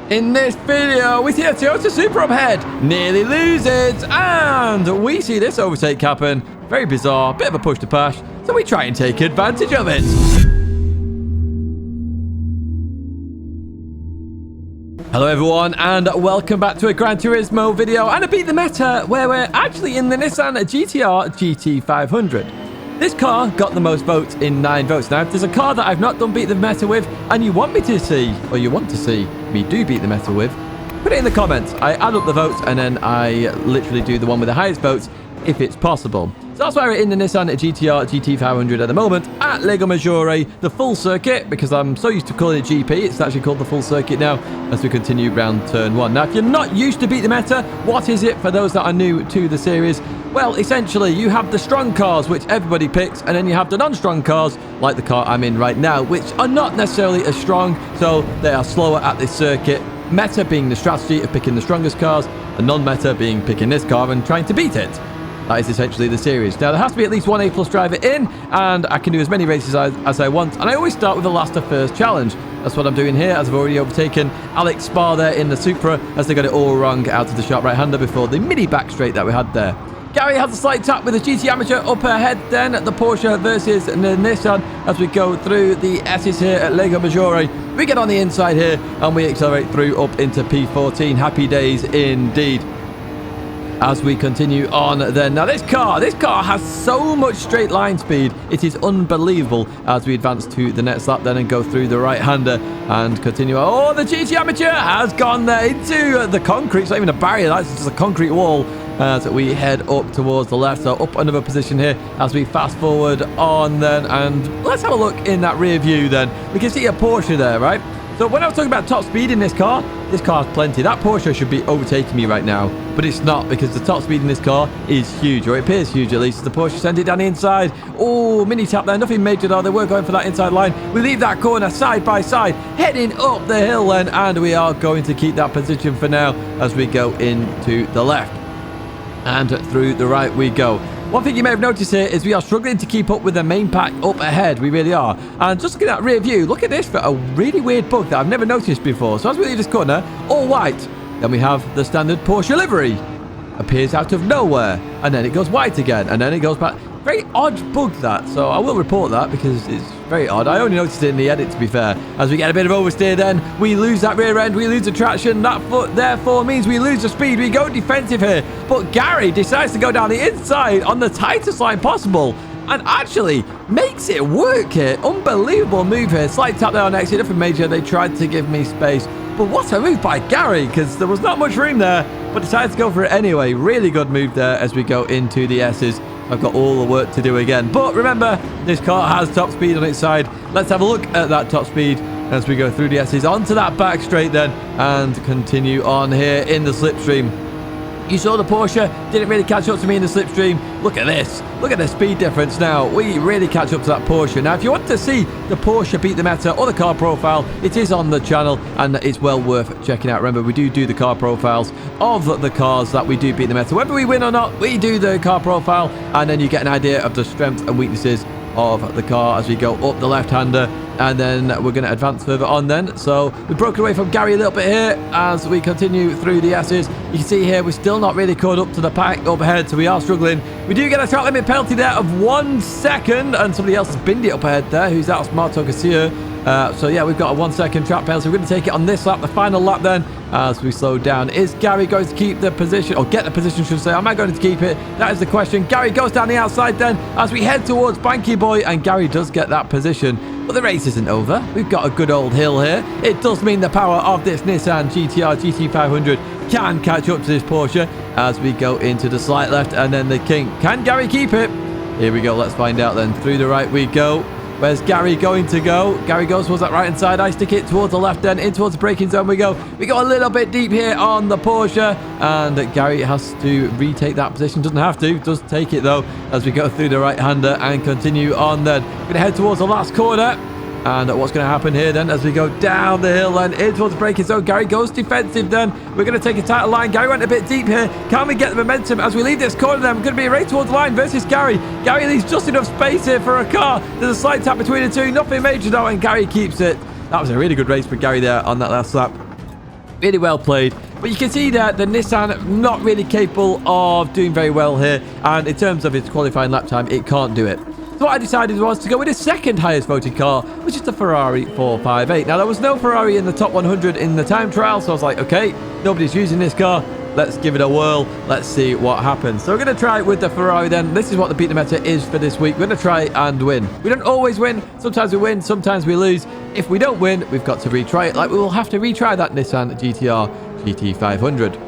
In this video, we see a Toyota Supra up ahead, nearly loses, and we see this overtake happen. Very bizarre, bit of a push to pass, so we try and take advantage of it. Hello everyone, and welcome back to a Gran Turismo video and a Beat the Meta, where we're actually in the Nissan GTR GT500. This car got the most votes in 9 votes. Now, if there's a car that I've not done Beat the Meta with, and you want me to see, or you want to see me do Beat the Meta with, put it in the comments. I add up the votes, and then I literally do the one with the highest votes, if it's possible. So that's why we're in the Nissan GTR GT500 at the moment, at Lego Maggiore, the full circuit, because I'm so used to calling it GP, it's actually called the full circuit now, as we continue round turn 1. Now, if you're not used to Beat the Meta, what is it for those that are new to the series? Well, essentially, you have the strong cars, which everybody picks, and then you have the non-strong cars, like the car I'm in right now, which are not necessarily as strong, so they are slower at this circuit. Meta being the strategy of picking the strongest cars, and non-meta being picking this car and trying to beat it. That is essentially the series. Now, there has to be at least one A+ driver in, and I can do as many races as I want, and I always start with the last of first challenge. That's what I'm doing here, as I've already overtaken Alex Spar there in the Supra, as they got it all wrong out of the sharp right-hander before the mini back straight that we had there. Gary has a slight tap with the GT Amateur up ahead then, the Porsche versus the Nissan, as we go through the S's here at Lego Maggiore. We get on the inside here, and we accelerate through up into P14. Happy days indeed. As we continue on then. Now this car has so much straight line speed. It is unbelievable as we advance to the next lap then and go through the right-hander and continue. Oh, the GT Amateur has gone there into the concrete. It's not even a barrier, that's just a concrete wall as we head up towards the left. So up another position here as we fast forward on then. And let's have a look in that rear view then. We can see a Porsche there, right? So when I was talking about top speed in this car's plenty. That Porsche should be overtaking me right now, but it's not, because the top speed in this car is huge, or it appears huge at least. The Porsche sends it down the inside. Oh, mini tap there, nothing major though. They were going for that inside line. We leave that corner side by side, heading up the hill then, and we are going to keep that position for now as we go into the left. And through the right we go. One thing you may have noticed here is we are struggling to keep up with the main pack up ahead. We really are. And just looking at rear view, look at this for a really weird bug that I've never noticed before. So as we leave this corner, all white. Then we have the standard Porsche livery. Appears out of nowhere. And then it goes white again. And then it goes back. Very odd bug that. So I will report that because it's very odd. I only noticed it in the edit, to be fair. As we get a bit of oversteer then, we lose that rear end. We lose the traction. That foot therefore means we lose the speed. We go defensive here. But Gary decides to go down the inside on the tightest line possible. And actually makes it work here. Unbelievable move here. Slight tap there on exit. Nothing major. They tried to give me space. But what a move by Gary, because there was not much room there. But decided to go for it anyway. Really good move there as we go into the S's. I've got all the work to do again. But remember, this car has top speed on its side. Let's have a look at that top speed as we go through the S's onto that back straight then and continue on here in the slipstream. You saw the Porsche didn't really catch up to me in the slipstream. Look at this. Look at the speed difference now. We really catch up to that Porsche. Now, if you want to see the Porsche Beat the Meta or the car profile, it is on the channel and it's well worth checking out. Remember, we do the car profiles of the cars that we do Beat the Meta. Whether we win or not, we do the car profile, and then you get an idea of the strengths and weaknesses of the car as we go up the left-hander, and then we're going to advance further on then. So we've broken away from Gary a little bit here as we continue through the S's. You can see here we're still not really caught up to the pack up ahead, so we are struggling. We do get a track limit penalty there of 1 second, and somebody else has binned it up ahead there. Who's that? Marto Garcia. So yeah, we've got a 1 second track penalty. We're going to take it on this lap, the final lap then, as we slow down. Is Gary going to keep the position, or get the position, should I say? Am I going to keep it? That is the question. Gary goes down the outside then as we head towards Banky Boy, and Gary does get that position. But the race isn't over. We've got a good old hill here. It does mean the power of this Nissan GTR GT500 can catch up to this Porsche as we go into the slight left and then the kink. Can Gary keep it? Here we go. Let's find out then. Through the right we go. Where's Gary going to go? Gary goes towards that right-hand side. I stick it towards the left then. In towards the braking zone we go. We go a little bit deep here on the Porsche. And Gary has to retake that position. Doesn't have to. Does take it, though, as we go through the right-hander and continue on then. We're going to head towards the last corner. And what's going to happen here then as we go down the hill and in towards the braking zone? Gary goes defensive then. We're going to take a tighter line. Gary went a bit deep here. Can we get the momentum as we leave this corner then? We're going to be right towards the line versus Gary. Gary leaves just enough space here for a car. There's a slight tap between the two. Nothing major though, and Gary keeps it. That was a really good race for Gary there on that last lap. Really well played. But you can see that the Nissan not really capable of doing very well here. And in terms of its qualifying lap time, it can't do it. So what I decided was to go with the second highest voted car, which is the Ferrari 458. Now, there was no Ferrari in the top 100 in the time trial. So I was like, okay, nobody's using this car. Let's give it a whirl. Let's see what happens. So we're going to try it with the Ferrari then. This is what the Beat the Meta is for this week. We're going to try and win. We don't always win. Sometimes we win. Sometimes we lose. If we don't win, we've got to retry it. Like we will have to retry that Nissan GTR GT500.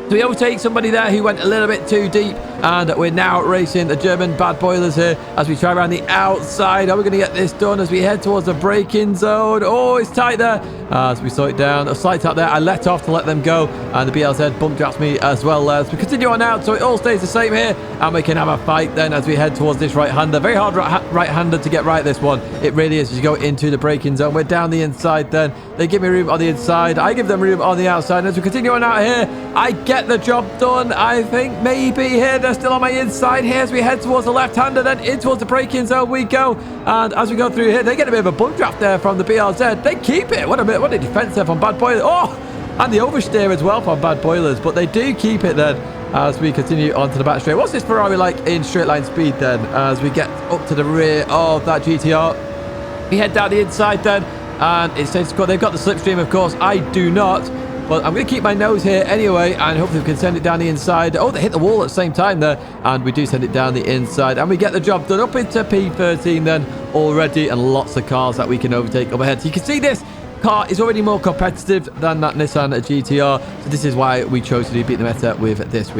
So we overtake somebody there who went a little bit too deep, and we're now racing the German bad boilers here as we try around the outside. Are we going to get this done as we head towards the braking zone? Oh, it's tight there as we slow it down. A slight tap there. I let off to let them go, and the BLZ bump drafts me as well as we continue on out. So it all stays the same here, and we can have a fight then as we head towards this right-hander. Very hard right-hander to get right, this one. It really is as you go into the braking zone. We're down the inside then. They give me room on the inside. I give them room on the outside. And as we continue on out here, I get the job done. I think maybe here they're still on my inside here as we head towards the left-hander, then in towards the braking zone we go. And as we go through here, they get a bit of a bump draft there from the BLZ. They keep it. What a defense there from Bad Boilers. Oh, and the oversteer as well from Bad Boilers, but they do keep it then as we continue onto the back straight. What's this Ferrari like in straight line speed then as we get up to the rear of that GTR? We head down the inside then, and it says they've got the slipstream, of course. I do not. But I'm going to keep my nose here anyway, and hopefully we can send it down the inside. Oh, they hit the wall at the same time there, and we do send it down the inside, and we get the job done up into P13 then already, and lots of cars that we can overtake up ahead. So you can see this car is already more competitive than that Nissan GTR, so this is why we chose to do Beat the Meta with this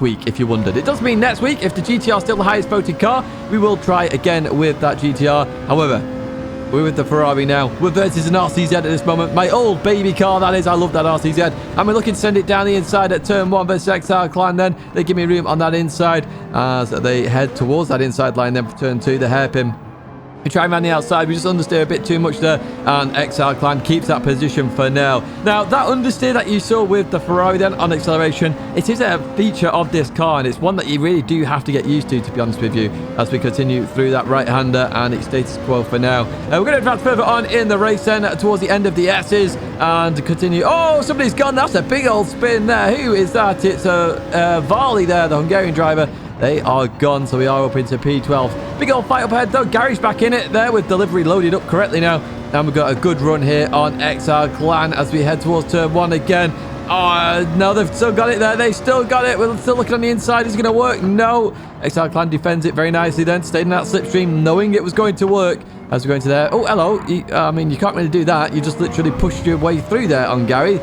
week, if you wondered. It does mean next week, if the GTR is still the highest voted car, we will try again with that GTR. However, we're with the Ferrari now. We're versus an RCZ at this moment. My old baby car, that is. I love that RCZ. And we're looking to send it down the inside at turn 1 versus XR Clan then. They give me room on that inside as they head towards that inside line then for turn 2, the hairpin. We try around the outside. We just understeer a bit too much there, and XR Clan keeps that position for now. Now, that understeer that you saw with the Ferrari then on acceleration, it is a feature of this car, and it's one that you really do have to get used to be honest with you, as we continue through that right-hander, and it's status quo for now. We're going to advance further on in the race then towards the end of the S's, and continue. Oh, somebody's gone. That's a big old spin there. Who is that? It's Varley there, the Hungarian driver. They are gone, so we are up into P12. Big old fight up ahead, though. Gary's back in it there with delivery loaded up correctly now. And we've got a good run here on XR Clan as we head towards turn 1 again. Oh, no, they've still got it there. They still got it. We're still looking on the inside. Is it going to work? No. XR Clan defends it very nicely then, stayed in that slipstream, knowing it was going to work as we're going to there. Oh, hello. I mean, you can't really do that. You just literally pushed your way through there on Gary.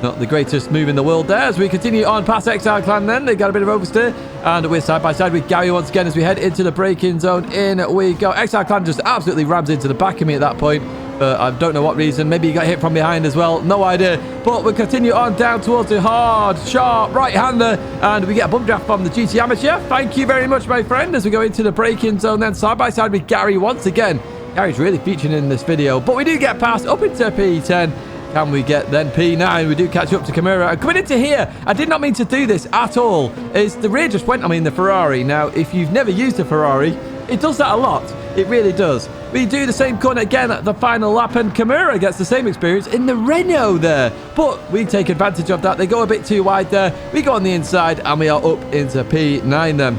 Not the greatest move in the world there as we continue on past XR Clan then. They got a bit of oversteer, and we're side by side with Gary once again as we head into the braking zone. In we go. XR Clan just absolutely rams into the back of me at that point. I don't know what reason. Maybe he got hit from behind as well. No idea. But we continue on down towards the hard, sharp right-hander, and we get a bump draft from the GT Amateur. Thank you very much, my friend, as we go into the braking zone then side by side with Gary once again. Gary's really featuring in this video, but we do get past up into P10. Can we get then P9? We do catch up to Kimura. And coming into here, I did not mean to do this at all. The rear just went, the Ferrari. Now, if you've never used a Ferrari, it does that a lot. It really does. We do the same corner again at the final lap, and Kimura gets the same experience in the Renault there. But we take advantage of that. They go a bit too wide there. We go on the inside, and we are up into P9 then.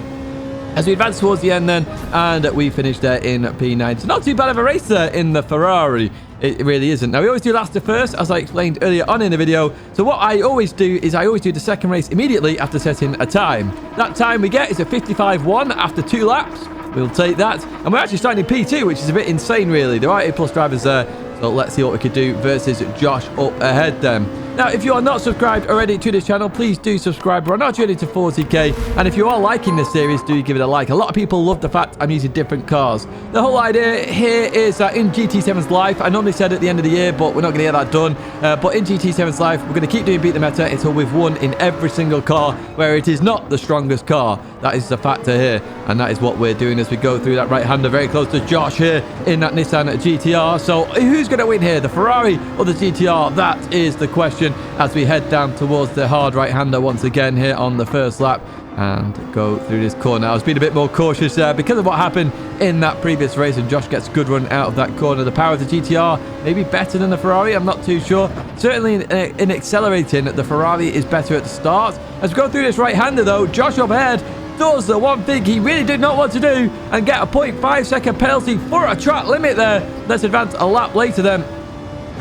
As we advance towards the end then, and we finish there in P9. So not too bad of a race there in the Ferrari. It really isn't. Now, we always do last to first, as I explained earlier on in the video. So what I always do is I always do the second race immediately after setting a time. That time we get is a 55.1 after 2 laps. We'll take that. And we're actually starting in P2, which is a bit insane, really. There are A+ drivers there. So let's see what we could do versus Josh up ahead then. Now, if you are not subscribed already to this channel, please do subscribe. We're on our journey to 40k. And if you are liking this series, do give it a like. A lot of people love the fact I'm using different cars. The whole idea here is that in GT7's life, I normally said at the end of the year, but we're not going to get that done. But in GT7's life, we're going to keep doing Beat the Meta until we've won in every single car where it is not the strongest car. That is the factor here. And that is what we're doing as we go through that right-hander very close to Josh here in that Nissan GTR. So who's going to win here, the Ferrari or the GTR? That is the question. position as we head down towards the hard right-hander once again here on the first lap and go through this corner. I was being a bit more cautious there because of what happened in that previous race, and Josh gets a good run out of that corner. The power of the GTR maybe better than the Ferrari, I'm not too sure. Certainly in accelerating, the Ferrari is better at the start. As we go through this right-hander though, Josh up ahead does the one thing he really did not want to do and get a 0.5 second penalty for a track limit there. Let's advance a lap later then.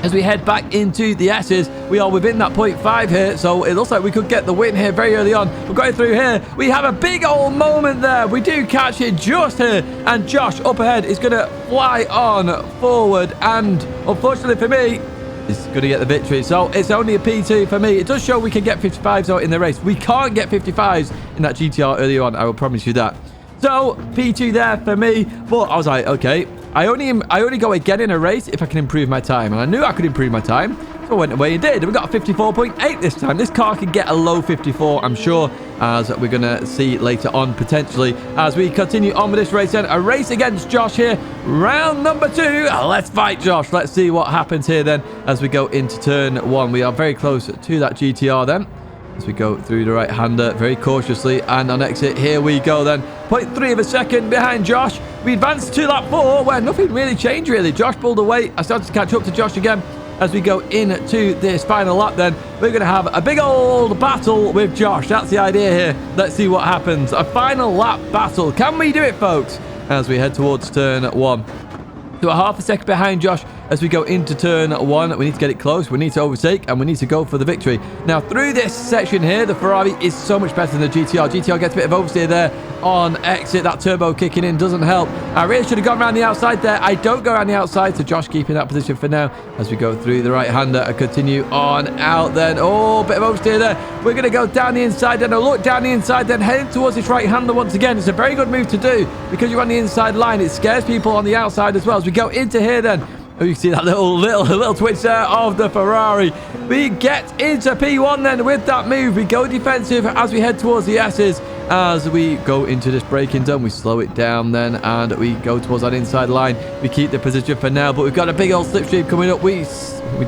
As we head back into the S's, we are within that 0.5 here, so it looks like we could get the win here very early on. We're going through here. We have a big old moment there. We do catch it just here, and Josh up ahead is going to fly on forward, and unfortunately for me, is going to get the victory. So it's only a P2 for me. It does show we can get 55s out in the race. We can't get 55s in that GTR early on, I will promise you that. So P2 there for me, but I was like, okay, I only go again in a race if I can improve my time, and I knew I could improve my time, so I went away and did. We got a 54.8 this time. This car can get a low 54, I'm sure, as we're going to see later on potentially as we continue on with this race. Then a race against Josh here, round number 2. Let's fight, Josh. Let's see what happens here then as we go into turn 1. We are very close to that GTR then as we go through the right-hander very cautiously, and on exit here we go then. 0.3 of a second behind Josh. We advance to lap 4 where nothing really changed really. Josh pulled away. I started to catch up to Josh again as we go into this final lap then. We're going to have a big old battle with Josh. That's the idea here. Let's see what happens. A final lap battle. Can we do it, folks? As we head towards turn 1. So a half a second behind Josh as we go into turn 1. We need to get it close. We need to overtake, and we need to go for the victory. Now, through this section here, the Ferrari is so much better than the GTR. GTR gets a bit of oversteer there on exit. That turbo kicking in doesn't help. I really should have gone around the outside there. I don't go around the outside, so Josh keeping that position for now as we go through the right-hander and continue on out then. Oh, bit of oversteer there. We're going to go down the inside then, a look down the inside then, heading towards this right-hander once again. It's a very good move to do because you're on the inside line. It scares people on the outside as well. As we go into here then, oh, you can see that little twitch there of the Ferrari. We get into P1 then with that move. We go defensive as we head towards the S's. As we go into this braking zone, we slow it down then, and we go towards that inside line. We keep the position for now, but we've got a big old slipstream coming up. We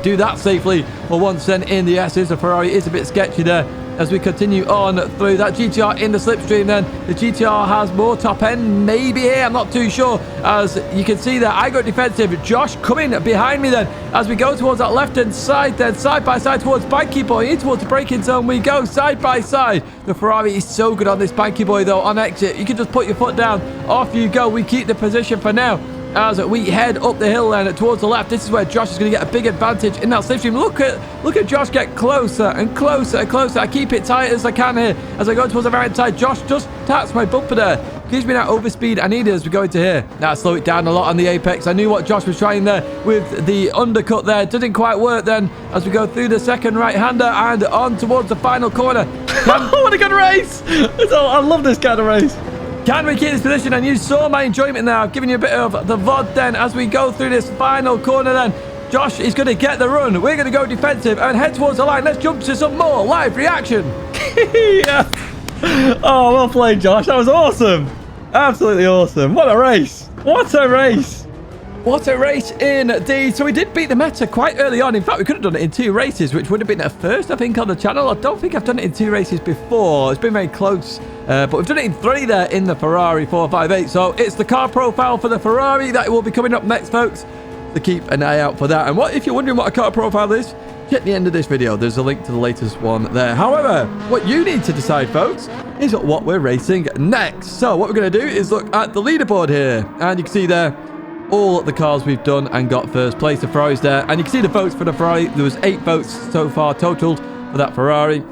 do that safely for once then in the S's. The Ferrari is a bit sketchy there as we continue on through that GTR in the slipstream then. The GTR has more top end maybe here, I'm not too sure. As you can see there, I go defensive. Josh coming behind me then as we go towards that left hand side then, side by side towards Banky Boy. In towards the braking zone we go, side by side. The Ferrari is so good on this Banky Boy though. On exit, you can just put your foot down, off you go. We keep the position for now as we head up the hill then towards the left. This is where Josh is going to get a big advantage in that slipstream. Look at Josh get closer and closer and closer. I keep it tight as I can here as I go towards the right side. Josh just taps my bumper there. Gives me that overspeed I needed as we go into here. Now slow it down a lot on the apex. I knew what Josh was trying there with the undercut there. Didn't quite work then as we go through the second right-hander and on towards the final corner. What a good race! I love this kind of race. Can we keep this position? And you saw my enjoyment there. I've given you a bit of the VOD then as we go through this final corner then. Josh is going to get the run. We're going to go defensive and head towards the line. Let's jump to some more live reaction. Yeah. Oh, well played, Josh. That was awesome. Absolutely awesome. What a race. What a race. What a race indeed. So we did beat the meta quite early on. In fact, we could have done it in 2 races, which would have been a first, I think, on the channel. I don't think I've done it in 2 races before. It's been very close. But we've done it in 3 there in the Ferrari 458. So it's the car profile for the Ferrari that will be coming up next, folks. So keep an eye out for that. And if you're wondering what a car profile is, check the end of this video. There's a link to the latest one there. However, what you need to decide, folks, is what we're racing next. So what we're going to do is look at the leaderboard here. And you can see there all the cars we've done and got first place. The Ferrari's there. And you can see the votes for the Ferrari. There was 8 votes so far totaled for that Ferrari.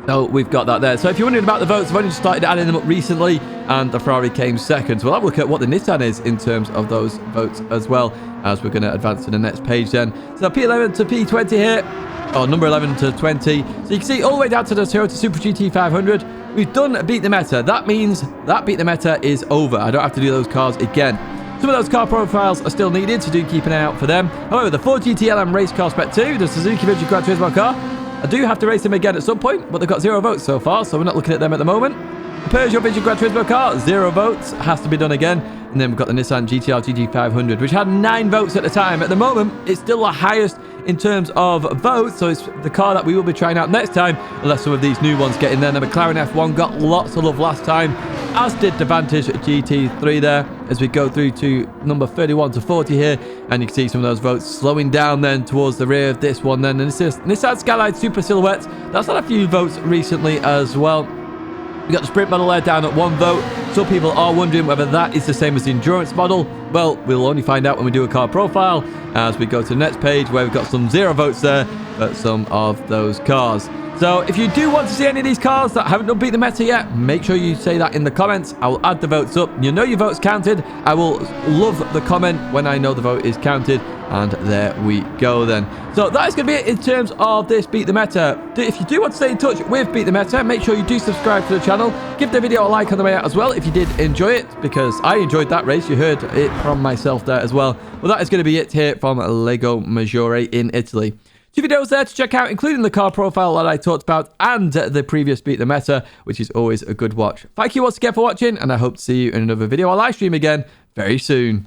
So we've got that there. So if you're wondering about the votes, I've only just started adding them up recently, and the Ferrari came second. So we'll have a look at what the Nissan is in terms of those votes as well, as we're going to advance to the next page then. So P11 to P20 here, or number 11 to 20. So you can see all the way down to the 0 to Super GT500. We've done beat the meta. That means that beat the meta is over. I don't have to do those cars again. Some of those car profiles are still needed, so do keep an eye out for them. However, the Ford GTLM Race Car Spec 2, the Suzuki Gr.3 Turismo car, I do have to race them again at some point, but they've got 0 votes so far, so we're not looking at them at the moment. The Peugeot Gr.3 Turismo car, 0 votes, has to be done again. And then we've got the Nissan GTR GT500, which had 9 votes at the time. At the moment, it's still the highest in terms of votes, so it's the car that we will be trying out next time, unless some of these new ones get in there. The McLaren F1 got lots of love last time, as did the Vantage GT3 there, as we go through to number 31 to 40 here, and you can see some of those votes slowing down then towards the rear of this one then. And this is Nissan Skyline Super Silhouette. That's had a few votes recently as well. We got the sprint model there down at 1 vote. Some people are wondering whether that is the same as the endurance model. Well, we'll only find out when we do a car profile as we go to the next page, where we've got some 0 votes there at some of those cars. So if you do want to see any of these cars that haven't done Beat the Meta yet, make sure you say that in the comments. I will add the votes up. You know your vote's counted. I will love the comment when I know the vote is counted. And there we go then. So that is going to be it in terms of this Beat the Meta. If you do want to stay in touch with Beat the Meta, make sure you do subscribe to the channel. Give the video a like on the way out as well if you did enjoy it, because I enjoyed that race. You heard it from myself there as well. Well, that is going to be it here from Lego Maggiore in Italy. 2 videos there to check out, including the car profile that I talked about and the previous Beat the Meta, which is always a good watch. Thank you once again for watching, and I hope to see you in another video or live stream again very soon.